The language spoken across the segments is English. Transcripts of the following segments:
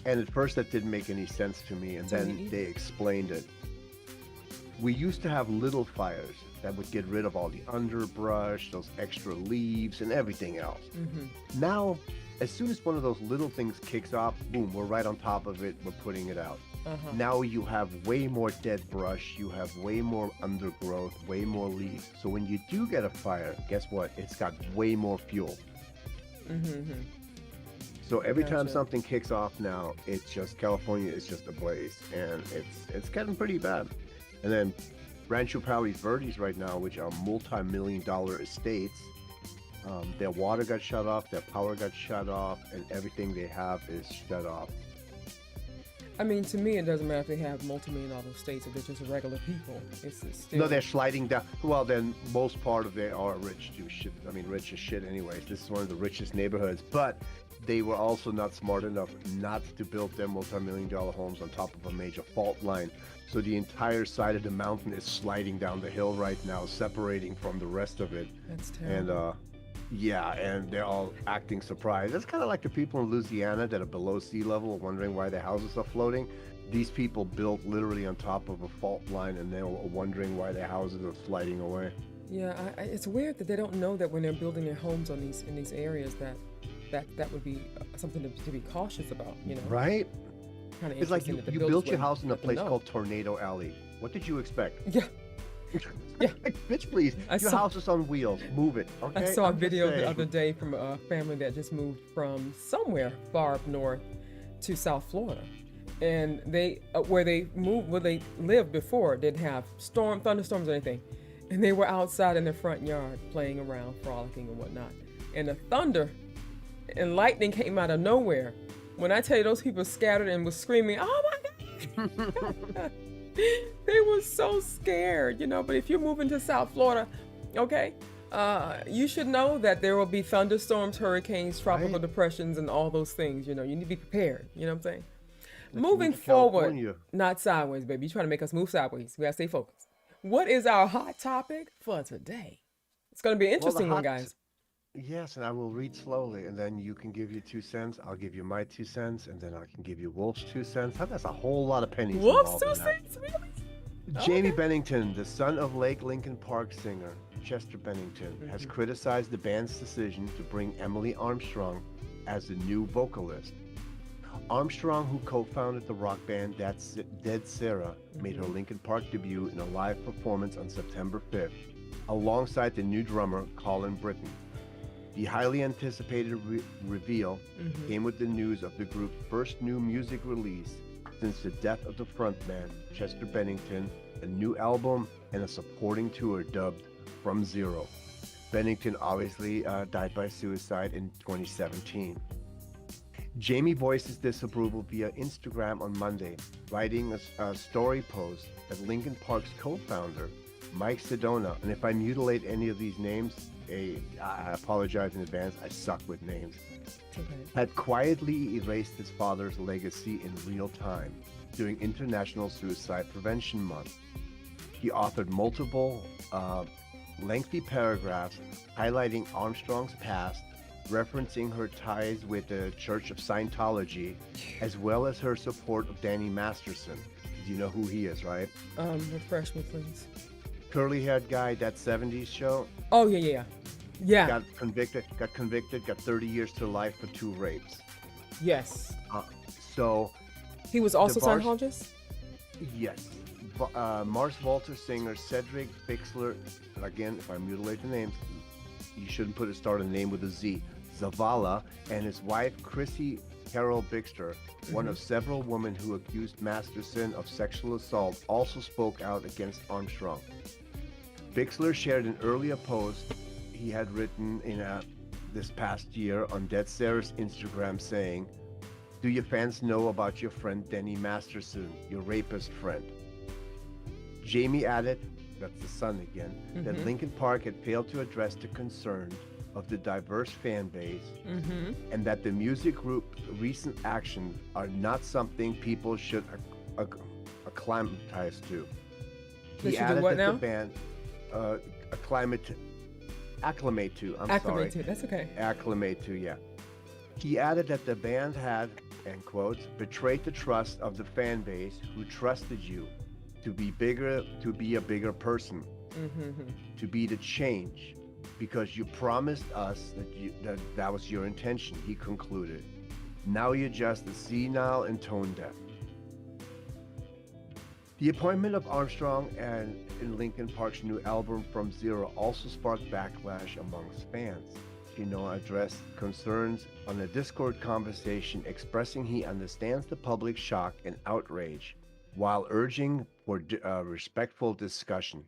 And at first that didn't make any sense to me, and So then they explained it. We used to have little fires that would get rid of all the underbrush, those extra leaves, and everything else. Now, as soon as one of those little things kicks off, boom, we're right on top of it, we're putting it out. Now you have way more dead brush, you have way more undergrowth, way more leaves. So when you do get a fire, guess what? It's got way more fuel. So every time Gotcha. something kicks off now, it's just California is just ablaze, and it's getting pretty bad. And then Rancho Palos Verdes right now, which are multi-million-dollar estates, their water got shut off, their power got shut off, and everything they have is shut off. I mean, to me, it doesn't matter if they have multi-million-dollar states if they're just regular people. It's still. No, they're sliding down. Well, then most part of they are rich to shit. I mean, rich as shit anyways. This is one of the richest neighborhoods, but they were also not smart enough not to build their multi-million-dollar homes on top of a major fault line. So the entire side of the mountain is sliding down the hill right now, separating from the rest of it. That's terrible. And yeah, and they're all acting surprised. It's kind of like the people in Louisiana that are below sea level, wondering why their houses are floating. These people built literally on top of a fault line, and they're wondering why their houses are sliding away. Yeah, it's weird that they don't know that when they're building their homes on in these areas that would be something to be cautious about. You know, Right? kind of It's like interesting that the you builders built your wouldn't house in a let them place know. called Tornado Alley. What did you expect? Yeah, yeah. Bitch, please. I Your saw- house is on wheels. Move it. Okay. I saw a I'm just video the saying. other day from a family that just moved from somewhere far up north to South Florida, and they where they lived before didn't have thunderstorms or anything, and they were outside in their front yard playing around, frolicking and whatnot, and the thunder and lightning came out of nowhere. When I tell you those people scattered and was screaming, "Oh my God!" They were so scared, you know. But if you're moving to South Florida, okay, you should know that there will be thunderstorms, hurricanes, tropical Right. depressions, and all those things. You know, you need to be prepared. You know what I'm saying? Let's move Moving to forward, California. not sideways, baby. You're trying to make us move sideways. We gotta stay focused. What is our hot topic for today? It's gonna be an Well, the interesting one, hot guys. Yes, and I will read slowly, and then you can give your 2 cents. I'll give you my 2 cents, and then I can give you Wolf's 2 cents. That's a whole lot of pennies Whoops, involved in 2 that. cents, really? Jamie Okay. Bennington, the son of Lake Lincoln Park singer Chester Bennington, has criticized the band's decision to bring Emily Armstrong as the new vocalist. Armstrong, who co-founded the rock band Dead Sarah, made her Lincoln Park debut in a live performance on September 5th, alongside the new drummer Colin Britton. The highly anticipated reveal came with the news of the group's first new music release since the death of the frontman, Chester Bennington, a new album, and a supporting tour dubbed From Zero. Bennington obviously died by suicide in 2017. Jamie voices disapproval via Instagram on Monday, writing a story post that Linkin Park's co-founder, Mike Sedona, and if I mutilate any of these names, I apologize in advance, I suck with names, It's okay. had quietly erased his father's legacy in real time during International Suicide Prevention Month. He authored multiple lengthy paragraphs highlighting Armstrong's past, referencing her ties with the Church of Scientology, as well as her support of Danny Masterson. You know who he is, right? Refresh me, please. Curly-haired guy, that 70s show, Oh yeah. got convicted, got 30 years to life for 2 rapes. Yes. So, He was also The Bars- Scientologist? yes. Mars Volta singer Cedric Bixler, and again, if I mutilate the names, you shouldn't start a name with a Z, Zavala, and his wife Chrissy Carol Bixter, one of several women who accused Masterson of sexual assault, also spoke out against Armstrong. Bixler shared an earlier post he had written this past year on Dead Sarah's Instagram saying, "Do your fans know about your friend Denny Masterson, your rapist friend?" Jamie added, that's the son again, that Linkin Park had failed to address the concern of the diverse fan base and that the music group's recent actions are not something people should acclimatize to. They He should do added what that now? the band acclimate to, Acclimate to. That's okay. acclimate to, yeah. He added that the band had end quotes, betrayed the trust of the fan base who trusted you to be bigger, to be a bigger person, to be the change, because you promised us that was your intention, he concluded. Now you're just a senile and tone deaf. The appointment of Armstrong and in Linkin Park's new album From Zero also sparked backlash amongst fans. Jono addressed concerns on a Discord conversation, expressing he understands the public shock and outrage while urging for respectful discussion.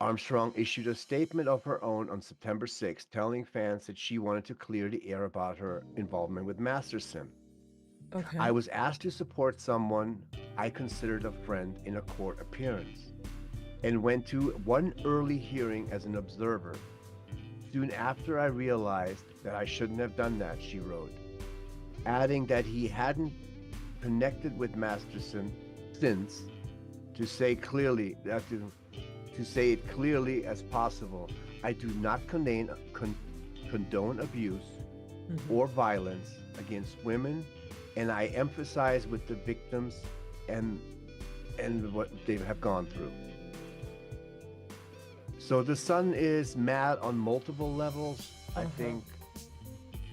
Armstrong issued a statement of her own on September 6, telling fans that she wanted to clear the air about her involvement with Masterson. Okay. I was asked to support someone I considered a friend in a court appearance, and went to one early hearing as an observer. Soon after, I realized that I shouldn't have done that, she wrote, adding that he hadn't connected with Masterson since, to say it clearly as possible, I do not condone abuse or violence against women, and I emphasize with the victims and what they have gone through. So the Sun is mad on multiple levels. I think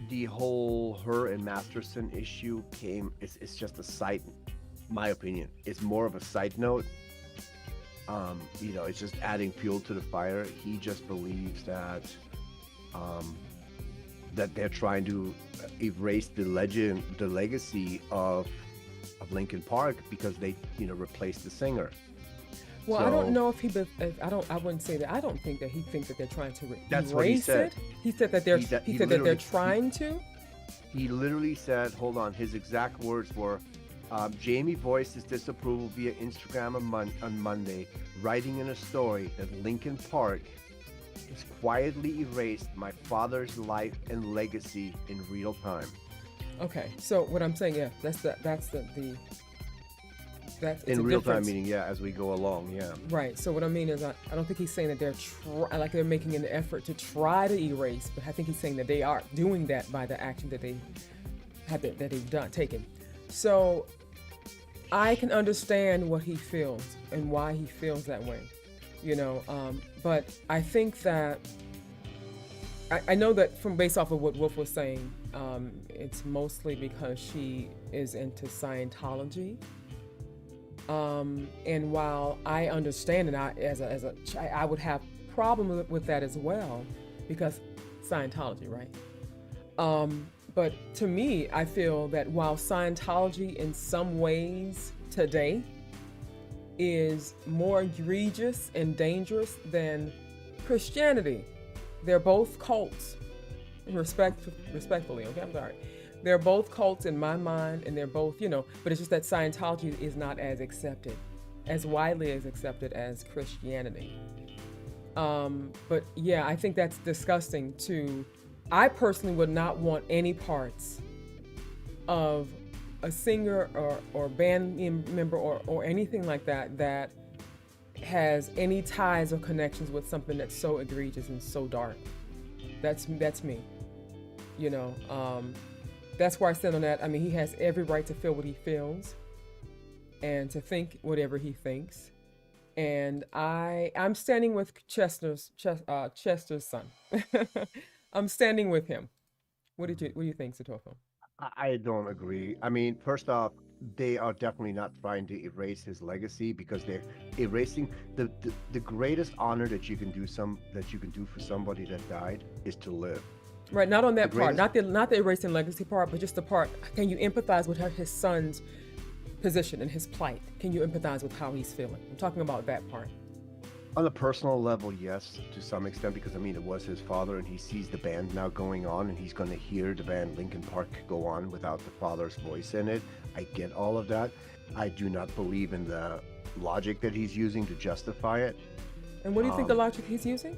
the whole her and Masterson issue it's just a side, my opinion, it's more of a side note. It's just adding fuel to the fire. He just believes that that they're trying to erase the legacy of Linkin Park because they replaced the singer. Well, I don't know if I wouldn't say that. I don't think that he thinks that they're trying to That's what he erase said. it. He said that they're trying to. He literally said, hold on, his exact words were, Jamie voiced his disapproval via Instagram on Monday, writing in a story that Linkin Park has quietly erased my father's life and legacy in real time. Okay, so what I'm saying, yeah, that's in real time, meaning as we go along, Right. So what I mean is, I don't think he's saying that they're making an effort to try to erase, but I think he's saying that they are doing that by the action that they've taken. So I can understand what he feels and why he feels that way, but I think that I know that from based off of what Wolf was saying, it's mostly because she is into Scientology. And while I understand, and I would have problem with that as well, because Scientology, right? But to me, I feel that while Scientology in some ways today is more egregious and dangerous than Christianity, they're both cults. Respectfully, okay? I'm sorry. They're both cults in my mind, and they're both, but it's just that Scientology is not as widely as accepted as Christianity. But yeah, I think that's disgusting too. I personally would not want any parts of a singer or band member or anything like that has any ties or connections with something that's so egregious and so dark. That's me. That's where I stand on that. I mean, he has every right to feel what he feels and to think whatever he thinks. And I'm standing with Chester's son. I'm standing with him. What do you think, Satofo? I don't agree. I mean, first off, they are definitely not trying to erase his legacy, because they're erasing the greatest honor that you can do for somebody that died is to live. Right, not on that part, not the erasing legacy part, but just the part. Can you empathize with his son's position and his plight? Can you empathize with how he's feeling? I'm talking about that part. On a personal level, yes, to some extent, because it was his father, and he sees the band now going on, and he's going to hear the band Linkin Park go on without the father's voice in it. I get all of that. I do not believe in the logic that he's using to justify it. And what do you think the logic he's using?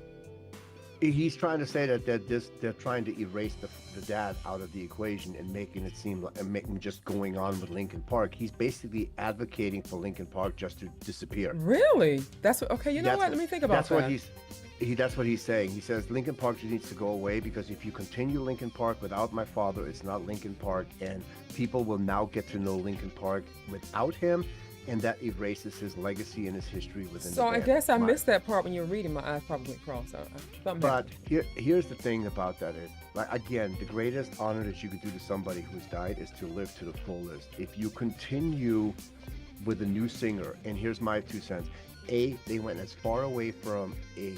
He's trying to say that they're trying to erase the dad out of the equation and making it seem like and making just going on with Linkin Park. He's basically advocating for Linkin Park just to disappear. Really? That's what, okay. You know what? Let me think about that's that. That's what he's saying. He says Linkin Park just needs to go away because if you continue Linkin Park without my father, it's not Linkin Park, and people will now get to know Linkin Park without him, and that erases his legacy and his history within the band. I guess I missed that part when you were reading. My eyes probably crossed. But here's the thing about that is, like, again, the greatest honor that you could do to somebody who's died is to live to the fullest. If you continue with a new singer, and here's my 2 cents. They went as far away from a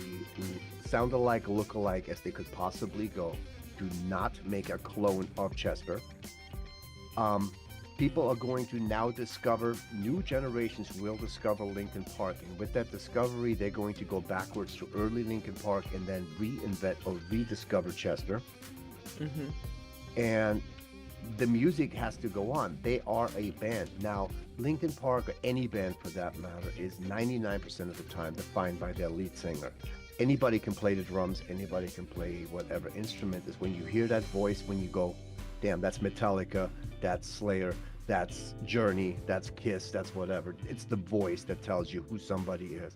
sound-alike, look-alike as they could possibly go. Do not make a clone of Chester. People are going to now discover, new generations will discover Linkin Park, and with that discovery, they're going to go backwards to early Linkin Park and then reinvent or rediscover Chester. And the music has to go on. They are a band. Now, Linkin Park, or any band for that matter, is 99% of the time defined by their lead singer. Anybody can play the drums, anybody can play whatever instrument. Is when you hear that voice, when you go, damn, that's Metallica, that's Slayer, that's Journey, that's Kiss, that's whatever. It's the voice that tells you who somebody is.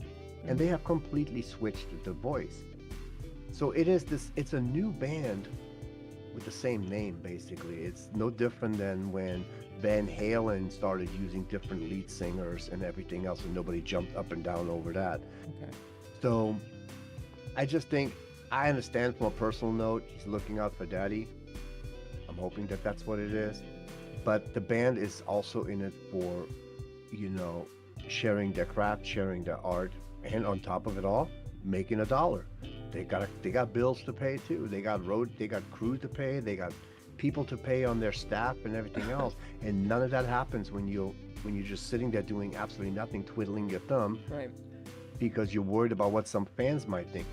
And they have completely switched the voice. So it's a new band with the same name, basically. It's no different than when Van Halen started using different lead singers and everything else, and nobody jumped up and down over that. Okay. So I just think, I understand from a personal note, he's looking out for daddy. I'm hoping that that's what it is. But the band is also in it for, sharing their craft, sharing their art, and on top of it all, making $1. They got bills to pay too. They got crew to pay. They got people to pay on their staff and everything else. And none of that happens when you're just sitting there doing absolutely nothing, twiddling your thumb, right? Because you're worried about what some fans might think.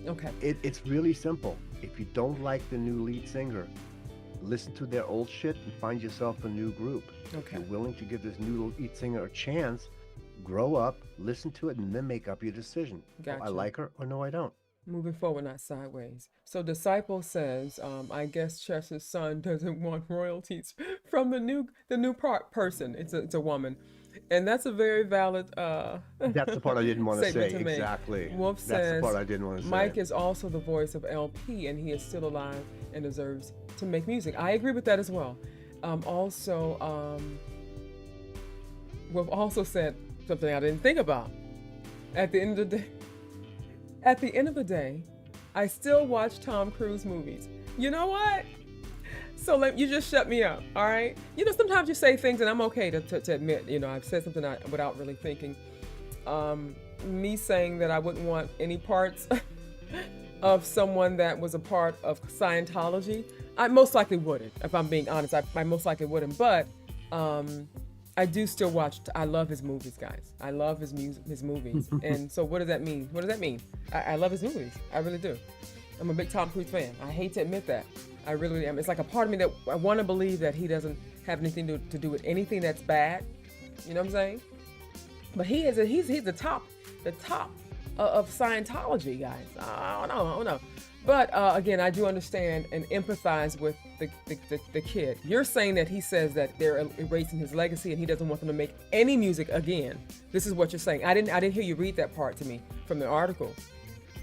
Okay. It's really simple. If you don't like the new lead singer, listen to their old shit and find yourself a new group. Okay. If you're willing to give this new lead singer a chance, grow up, listen to it, and then make up your decision. Gotcha. I like her, or no, I don't. Moving forward, not sideways. So Disciple says, I guess Chester's son doesn't want royalties from the new person. It's a woman. And that's a very valid That's the part I didn't want to say. to Exactly. Wolf That's says, the part I didn't want to say. Mike is also the voice of LP, and he is still alive and deserves to make music. I agree with that as well. Wolf also said something I didn't think about. At the end of the day, I still watch Tom Cruise movies. You know what? So you just shut me up, all right? Sometimes you say things, and I'm okay to admit, I've said something without really thinking. Me saying that I wouldn't want any parts of someone that was a part of Scientology, I most likely wouldn't. If I'm being honest, I most likely wouldn't. But I do still watch. I love his movies, guys. I love his movies. And so what does that mean? What does that mean? I love his movies. I really do. I'm a big Tom Cruise fan. I hate to admit that. I really am. It's like a part of me that I want to believe that he doesn't have anything to do with anything that's bad. You know what I'm saying? But he's the top of Scientology, guys. I don't know. But again, I do understand and empathize with the kid. You're saying that he says that they're erasing his legacy and he doesn't want them to make any music again. This is what you're saying. I didn't hear you read that part to me from the article.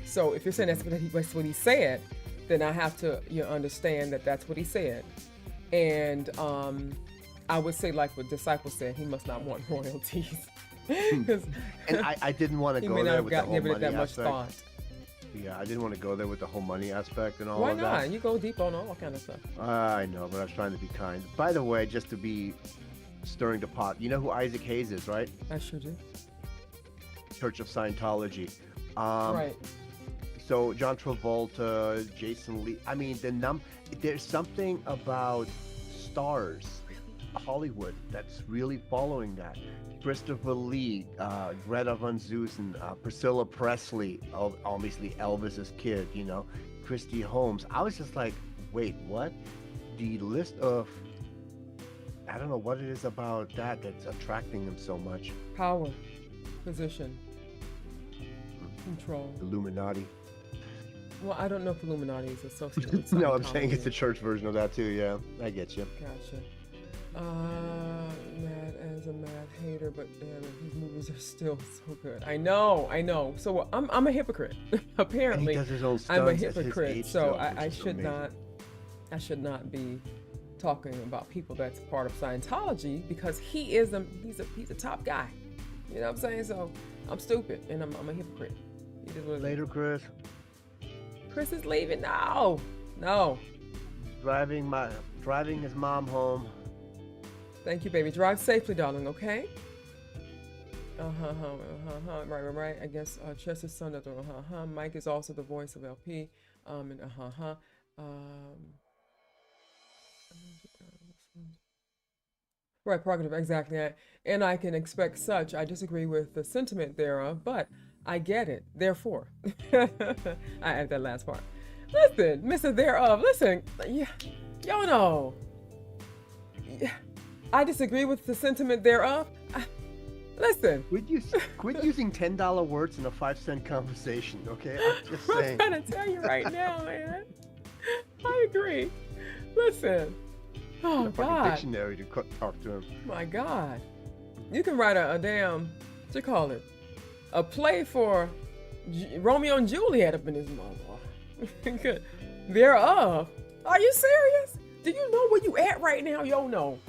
So if you're saying that's what he said, then I have to understand that that's what he said. And I would say, like what Disciple said, he must not want royalties. And I didn't want to go there with the whole money that much aspect. thought. Yeah, I didn't want to go there with the whole money aspect and all Why of that. Why not? You go deep on all kind of stuff. I know, but I was trying to be kind. By the way, just to be stirring the pot, you know who Isaac Hayes is, right? I sure do. Church of Scientology. Right. So John Travolta, Jason Lee. I mean, there's something about stars, Hollywood, that's really following that. Christopher Lee, Greta Van Zeusen, Priscilla Presley, obviously Elvis's kid, Christy Holmes. I was just like, wait, what? The list of, I don't know what it is about that's attracting them so much. Power, position, control. Illuminati. Well, I don't know if Illuminati is associated with No, I'm saying Scientology. it's a church version of that too. Yeah, I get you. Gotcha. Mad as a mad hater, but damn it, his movies are still so good. I know. So I'm a hypocrite. And Apparently, he does his own I'm a stunts at his hypocrite. age So still, I which is should amazing. I should not be talking about people that's part of Scientology because he's a top guy. You know what I'm saying? So I'm stupid and I'm a hypocrite. He just was, Later, Chris. Chris is leaving. No. Driving his mom home. Thank you, baby. Drive safely, darling, okay? Right. I guess Chester's son does Mike is also the voice of LP. And Right, prerogative, exactly. And I can expect such. I disagree with the sentiment thereof, but I get it. Therefore, I added that last part. Listen, Mr. Thereof, listen, Jono. I disagree with the sentiment thereof. Listen. Quit using $10 words in a 5-cent conversation, okay? I'm just I'm saying. trying to tell you right now, man. I agree. Listen. Oh, A fucking God. dictionary to talk to him. My God. You can write a damn, what you call it? A play for Romeo and Juliet up in his mother. Good. Thereof. Are you serious? Do you know where you at right now? Yo, no.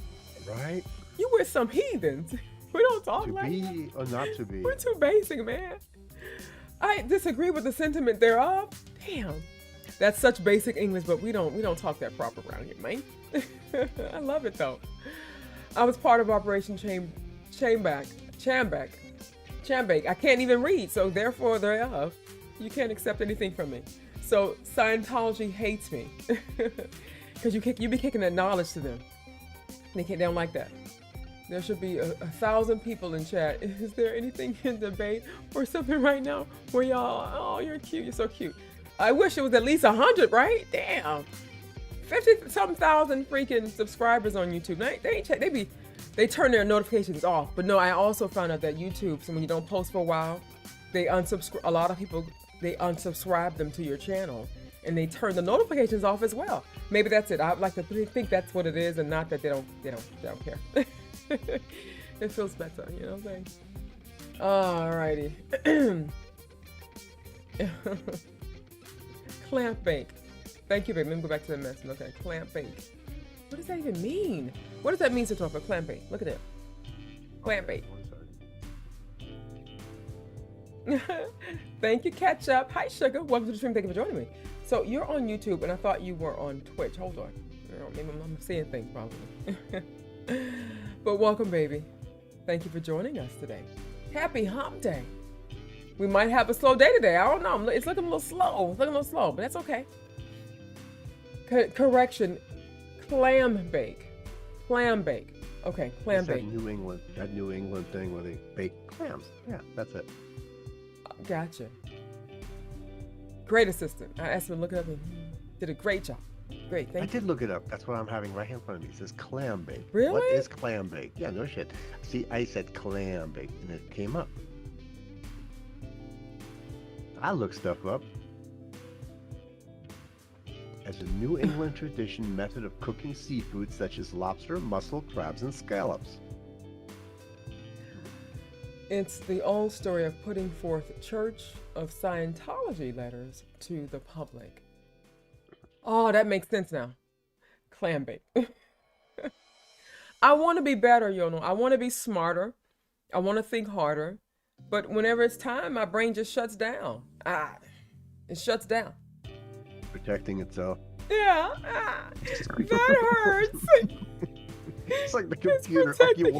Right? You with some heathens. We don't talk To like that. be or not to be. We're too basic, man. I disagree with the sentiment thereof. Damn. That's such basic English, but we don't talk that proper around here, man. I love it though. I was part of Operation Chambake. I can't even read, so therefore thereof, you can't accept anything from me. So Scientology hates me because you be kicking that knowledge to them. They don't like that. There should be 1,000 people in chat. Is there anything in debate or something right now where y'all? Oh, you're cute. You're so cute. I wish it was at least 100, right? Damn. 50-something thousand freaking subscribers on YouTube. They turn their notifications off. But no, I also found out that YouTube, so when you don't post for a while, they unsubscribe. A lot of people, they unsubscribe them to your channel, and they turn the notifications off as well. Maybe that's it. I'd like to think that's what it is, and not that they don't care. It feels better, you know what I'm saying? Alrighty. Clamp bake. Thank you, babe. Let me go back to the message. Okay, clamp bake. What does that even mean? What does that mean, Sistah, for clamp bake? Look at it. Clamp bake. Thank you, Ketchup. Hi, Sugar. Welcome to the stream. Thank you for joining me. So you're on YouTube, and I thought you were on Twitch. Hold on. Maybe I'm seeing things probably. But welcome, baby. Thank you for joining us today. Happy Hump Day. We might have a slow day today. I don't know. It's looking a little slow. But that's okay. Correction. Clam bake. Okay, clam bake. That New England thing where they bake clams. Yeah, that's it. Gotcha. Great assistant. I asked him to look it up and he did a great job. Great, thank you. I did look it up. That's what I'm having right here in front of me. It says clam bake. Really? What is clam bake? Yeah, no shit. See, I said clam bake and it came up. I look stuff up. As a New England tradition method of cooking seafood such as lobster, mussel, crabs, and scallops. It's the old story of putting forth Church of Scientology letters to the public. Oh, that makes sense now. Clam bake. I want to be better, Jono. I want to be smarter. I want to think harder. But whenever it's time, my brain just shuts down. It shuts down. Protecting itself. Yeah. That hurts. It's like the computer. protecting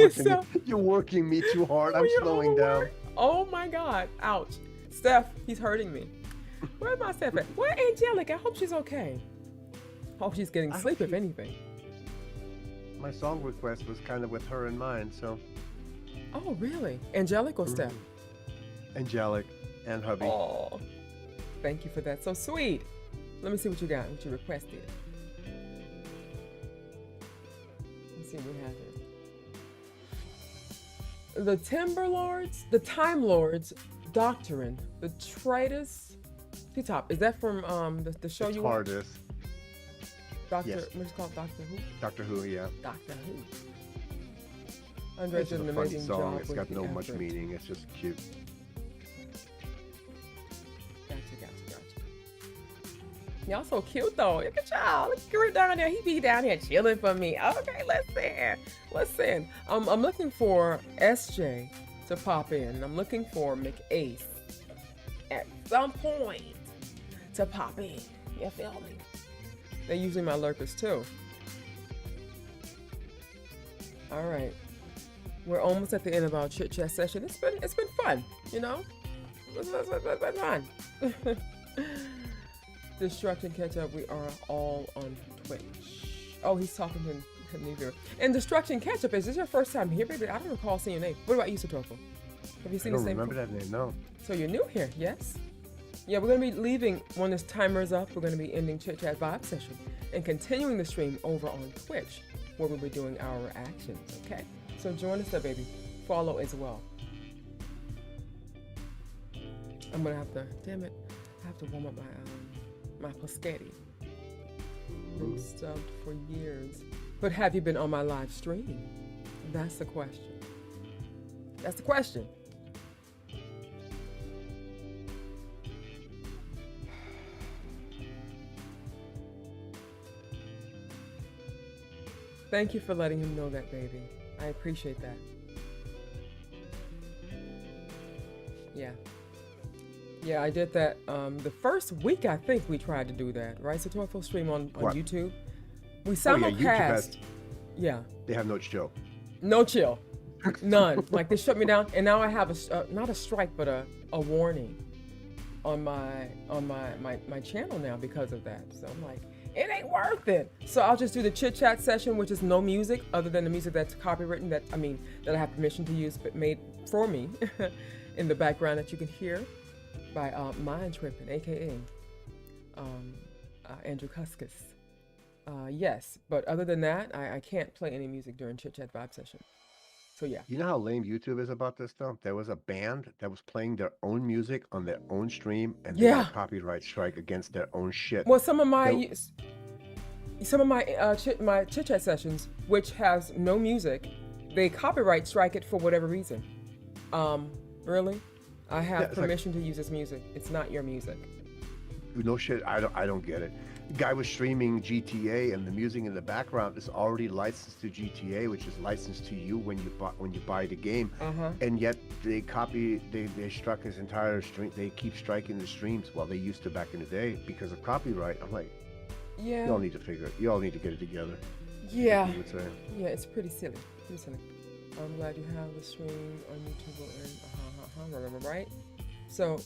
You're working me too hard. I'm You're slowing down. overworked. Oh my God. Ouch. Steph, he's hurting me. Where's my Steph at? Where Angelic? I hope she's okay. Hope she's getting sleep, if anything. My song request was kind of with her in mind, so. Oh, really? Angelic or Steph? Angelic and hubby. Oh, thank you for that. So sweet. Let me see what you got, what you requested. Let's see what we have here. The Time Lords Doctrine, the T-Top, is that from the show It's you watch? hardest. Doctor, Yes. what's it called? Doctor Who? Doctor Who, yeah. Doctor Who. Andre It's did just an a funny amazing song. job It's with got the no much effort. meaning. It's just cute. Gotcha. Y'all so cute though. Look at y'all. Look at Gary down there. He be down here chilling for me. Okay, listen. I'm looking for SJ to pop in. I'm looking for McAce at some point to pop in. You feel me? They're usually my lurkers too. All right. We're almost at the end of our chit-chat session. It's been fun, you know? It's been fun. Destruction Catch Up, we are all on Twitch. Oh, he's talking to new viewer. And Destruction Catch Up, is this your first time here, baby? I don't recall seeing your name. What about you, Satoko? Have you I seen the don't same? remember that name, no. So you're new here, yes? Yeah, we're going to be leaving when this timer is up. We're going to be ending Chit-Chat Vibe Session and continuing the stream over on Twitch, where we'll be doing our reactions, okay? So join us there, baby. Follow as well. I'm going to have to, damn it, I have to warm up my Poschetti. Been stubbed for years. But have you been on my live stream? That's the question. That's the question. Thank you for letting him know that, baby. I appreciate that. Yeah, I did that the first week. I think we tried to do that, right? So to full stream on YouTube. We simulcast. Yeah. They have no chill. No chill. None. Like they shut me down, and now I have a not a strike, but a warning on my channel now because of that. So I'm like, it ain't worth it. So I'll just do the chit chat session, which is no music other than the music that's copywritten, that I have permission to use, but made for me in the background that you can hear by Trippin, aka Andrew Cuscus. Yes, but other than that, I can't play any music during Chit Chat Vibe Session. So yeah. You know how lame YouTube is about this stuff? There was a band that was playing their own music on their own stream, and they got a copyright strike against their own shit. Well, some of my Chit Chat sessions, which has no music, they copyright strike it for whatever reason. Really? I have permission to use this music. It's not your music. No shit. I don't get it. The guy was streaming GTA, and the music in the background is already licensed to GTA, which is licensed to you when you buy the game. And yet they struck his entire stream. They keep striking the streams. Well, they used to back in the day because of copyright. I'm like, yeah. You all need to figure it. You all need to get it together. Yeah. Yeah, it's pretty silly. I'm glad you have the stream on YouTube and remember, right? So,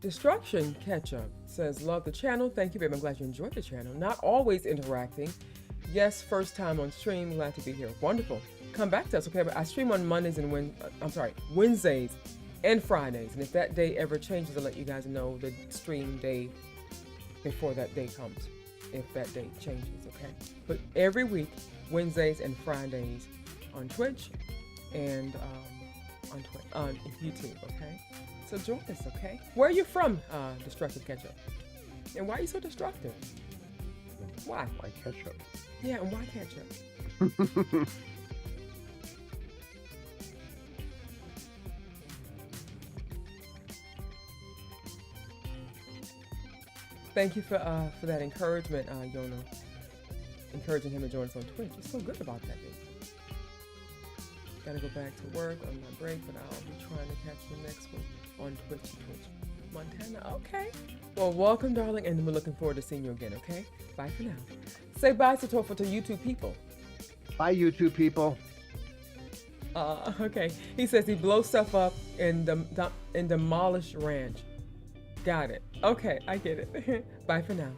Destruction Ketchup says, love the channel. Thank you, babe. I'm glad you enjoyed the channel. Not always interacting. Yes, first time on stream. Glad to be here. Wonderful. Come back to us, okay? But I stream on Mondays and Wednesdays and Fridays. And if that day ever changes, I'll let you guys know the stream day before that day comes. If that day changes, okay? But every week, Wednesdays and Fridays on Twitch and on YouTube, okay? So join us, okay? Where are you from, Destructive Ketchup? And why are you so destructive? Why? Why ketchup? Yeah, and why ketchup? Thank you for that encouragement, Jono. Encouraging him to join us on Twitch. You're so good about that, baby. Gotta go back to work on my break, but I'll be trying to catch you next week on Twitch, Montana. Okay. Well, welcome, darling, and we're looking forward to seeing you again, okay? Bye for now. Say bye to YouTube people. Bye, YouTube people. Okay. He says he blows stuff up in demolish ranch. Got it. Okay, I get it. Bye for now.